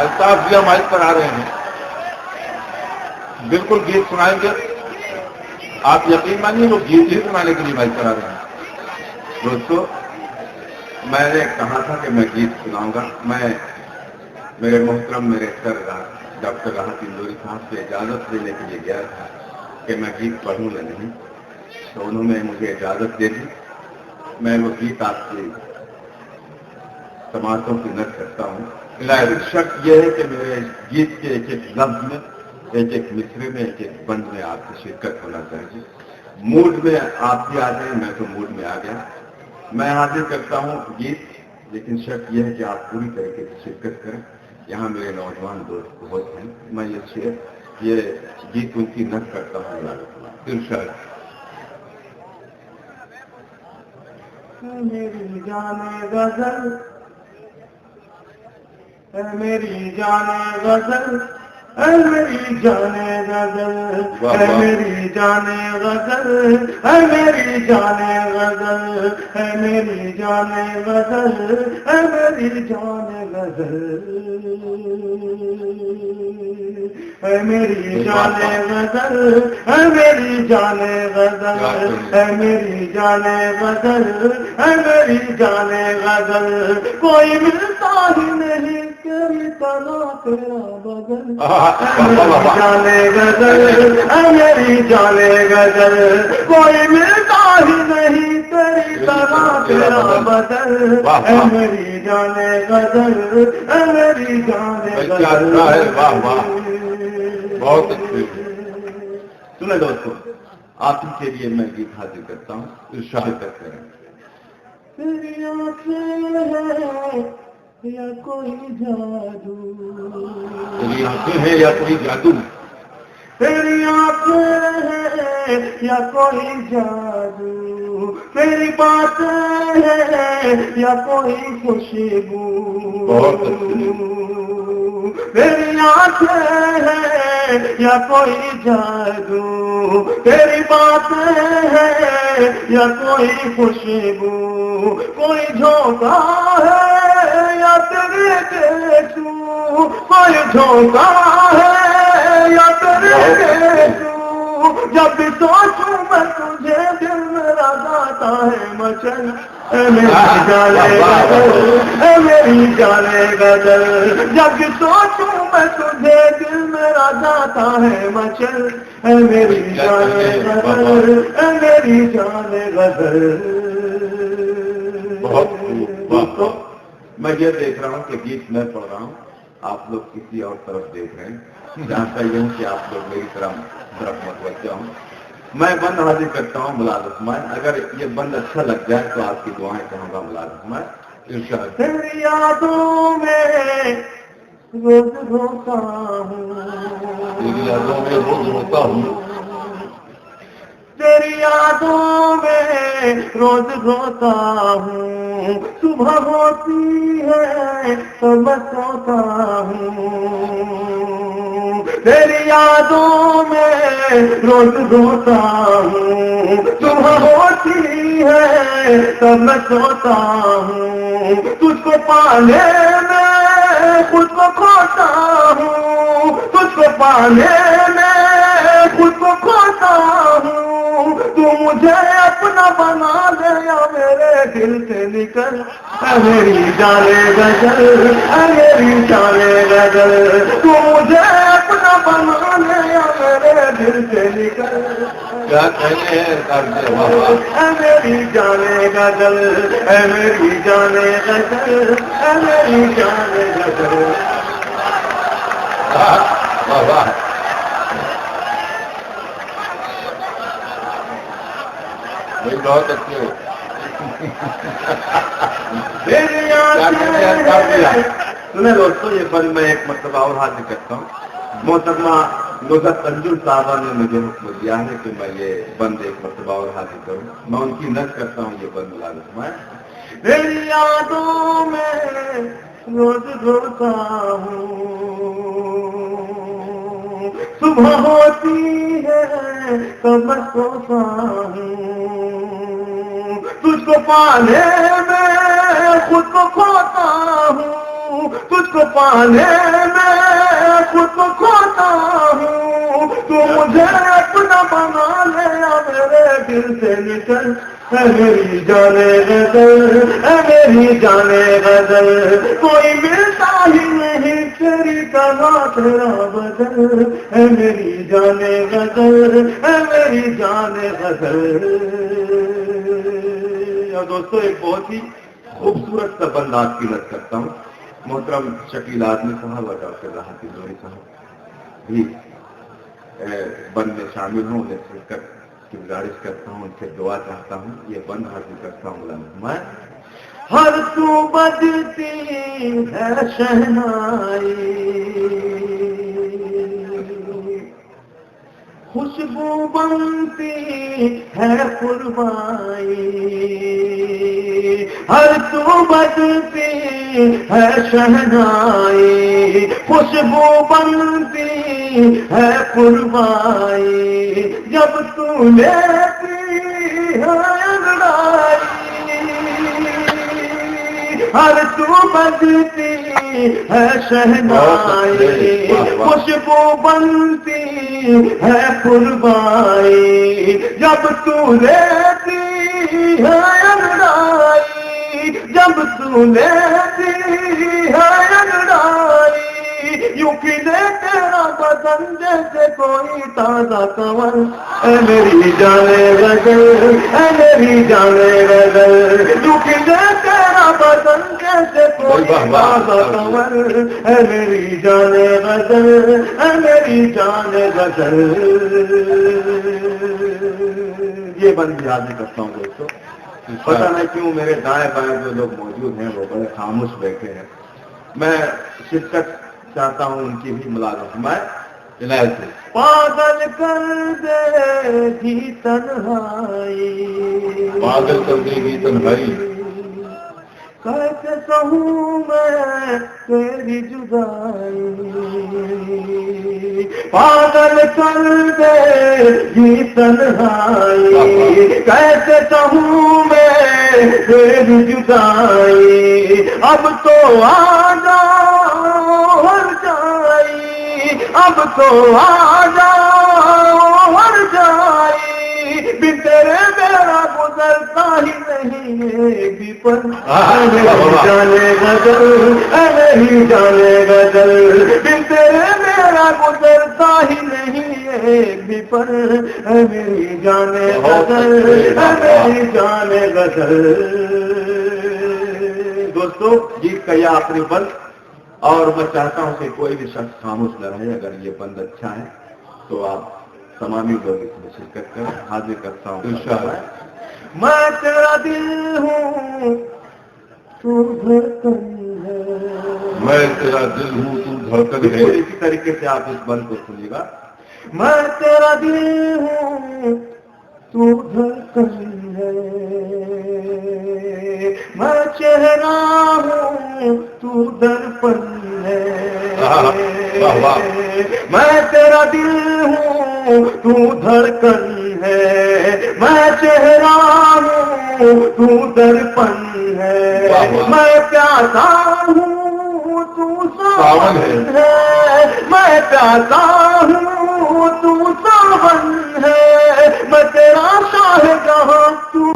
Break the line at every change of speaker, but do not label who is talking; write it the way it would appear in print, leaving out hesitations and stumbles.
الطاف دیا مائک پر آ رہے ہیں، بالکل گیت سنائیں گے. آپ یقین مانیے وہ گیت ہی سنانے کے لیے مائک پر آ رہے ہیں. دوستو، میں نے کہا تھا کہ میں گیت سناؤں گا. میں میرے محترم میرے سر ڈاکٹر راحت اندوری صاحب سے اجازت لینے کے لیے گیا تھا کہ میں گیت پڑھوں یا نہیں، تو انہوں نے مجھے اجازت دے دی. میں وہ گیت آپ کی سماعتوں کی نقل کرتا ہوں. شرط یہ ہے کہ میرے گیت کے ایک ایک لفظ میں، ایک ایک مصرے میں، ایک ایک بند میں آپ کی شرکت ہونا چاہیے. موڈ میں آپ بھی آ جائیں، میں تو موڈ میں آ گیا. میں حاضر کرتا ہوں گیت، لیکن شرط یہ ہے کہ آپ پوری طریقے سے شرکت کریں. یہاں میرے نوجوان دوست بہت ہیں، میں یہ گیت ان کی نقل کرتا ہوں. ارشاد. میری جان غزل، میری جان غزل، میری جان غزل، میری جان غزل، میری جان غزل، میری جان غزل، میری جان غزل، میری جان غزل، میری جان غزل، میری جان غزل، میری جان غزل. کوئی ملتا ہی نہیں تیری طرح تیرا بدل. میری جان غزل، میری جان غزل، کوئی ملتا ہی نہیں تیری طرح تیرا بدل. میری جان غزل، میری جان غزل. واہ واہ، بہت اچھی. سنیں دوستوں، آپ ہی کے لیے میں گیت حاضر کرتا ہوں. ارشاد کرتے ہیں. تیری آنکھیں ہیں یا کوئی جادو، تیری آنکھیں ہیں یا کوئی جادو، تیری آنکھیں ہیں یا کوئی جادو، تیری باتیں ہیں یا کوئی خوشبو. تیری آنکھیں ہیں یا کوئی جادو، تیری باتیں ہیں یا کوئی خوشبو. کوئی جھونکا ہے یا تیرے گیسو، کوئی جھونکا ہے یا تیرے گیسو. جب بھی سوچوں میں تجھے دل میرا جاتا ہے مچل. میری جان غزل، میری جان غزل، جب بھی سوچوں میں تجھے دل میرا جاتا ہے مچل. میری جان غزل، میری جان غزل. بہت. میں یہ دیکھ رہا ہوں کہ گیت میں پڑھ رہا ہوں، آپ لوگ کسی اور طرف دیکھ رہے ہیں. جانتا یہ ہوں کہ آپ لوگ میری طرف متوجہ ہوں. میں بند حاضر کرتا ہوں ملازم میں. اگر یہ بند اچھا لگ جائے تو آپ کی دعائیں کہوں گا ملازم میں. ارشاد. تیری یادوں میں روز روتا ہوں، تیری یادوں میں روز روتا ہوں، تیری یادوں میں روز روتا ہوں. صبح ہوتی ہے تو میں سوتا ہوں. تیری یادوں میں روز روتا ہوں. صبح ہوتی ہے تو میں سوتا ہوں. تجھ کو پانے میں خود کو کھوتا ہوں، تجھ کو پانے میں خود کو کھوتا ہوں. تو مجھے اپنا بنا دے یا میرے دل سے نکل. میری جان غزل، میری جان غزل، تو مجھے اپنا بنا دے یا میرے دل سے نکل. کیا کہتے ہیں؟ میری جان غزل، میری جان غزل، میری جان غزل. بہت اچھے ہو. سنیں دوستوں، یہ بند میں ایک مرتبہ اور حاضر کرتا ہوں. محترمہ نصرت انجم صاحبہ نے مجھے حکم دیا ہے کہ میں یہ بند ایک مرتبہ اور حاضر کروں. میں ان کی نقل کرتا ہوں یہ بند ملازم ہے. میری یادوں میں روز روتا ہوں، صبح ہوتی ہے تو میں سوتا ہوں. تجھ کو پانے میں خود کو کھوتا ہوں، تجھ کو پانے میں خود کو کھوتا ہوں، تو مجھے اپنا بنا لے میرے دل سے نکل، اے میری جان غزل، اے میری جان غزل، کوئی ملتا ہی نہیں تیری طرح تیرا بدل، اے میری جان غزل، اے میری جان غزل۔ اور دوستو ایک بہت ہی خوبصورت سا بند آپ کی رد کرتا ہوں، محترم شکیل آدمی صاحب اور ڈاکٹر راحت الدوری صاحب بھی بند میں شامل ہوں، انہیں شرکت کی گزارش کرتا ہوں، ان سے دعا چاہتا ہوں، یہ بند حاصل کرتا ہوں میں۔ ہر تو بجتی ہے شہنائی، خوشبو بنتی ہے قربائی، ہر تو بجتی ہے شہنائی، خوشبو بنتی ہے قربائی، جب تو لیتی ہے انگڑائی، ہر تو بجتی ہے شہنائی، خوشبو بنتی ہے قربائی، جب تو لیتی ہے انگڑائی، جب تو لیتی ہے انگڑائی، یوں کھلے تیرا بدن جیسے کوئی تازہ کنول، اے میری جان غزل، اے میری جان غزل، یوں کھلے تیرا بدن جیسے کوئی تازہ کنول، اے میری جان غزل، اے میری جان غزل۔ یہ بند یاد کرتا ہوں دوستو، پتہ نہیں کیوں میرے دائیں بائیں جو لوگ موجود ہیں وہ بڑے خاموش بیٹھے ہیں، میں شرکت چاہتا ہوں ان کی بھی ملازمت میں عنایت سے۔ پاگل کر دے گی تنہائی،
پاگل کر دے گی تنہائی،
کیسے کہوں میں تیری جدائی، پاگل کر دے گی تنہائی، کیسے کہوں میں تیری جدائی، اب تو آ جاؤ ہر جائی، اب تو آ جاؤ ہر جائی، بھی تیرے میرا گزرتا ہی نہیں ایک بھی پل، اے میری جان غزل، اے میری جان غزل، بھی تیرے میرا گزرتا ہی نہیں ایک بھی پل، اے میری جان غزل، اے میری جان غزل۔ دوستو گیت کا یہ آخری بند، اور میں چاہتا ہوں کہ کوئی بھی شخص خاموش نہ رہے، اگر یہ بند اچھا ہے تو آپ تمامی لوگ اس میں شرکت کریں، حاضر کرتا ہوں انشاءاللہ۔ میں تیرا دل ہوں تو دھڑکن ہے،
میں تیرا دل ہوں تو دھڑکن ہے،
اسی طریقے سے آپ اس بند کو سنیے گا۔ میں تیرا دل ہوں تو دھڑکن ہے، میں چہرہ ہوں تو درپن ہے، میں تیرا دل ہوں تو دھڑکن ہے، میں چہرہ ہوں تو درپن ہے، میں پیاسا ہوں تو ساون ہے، میں پیاسا ہوں تو ساون ہے، میں تیرا شاہ جہاں تو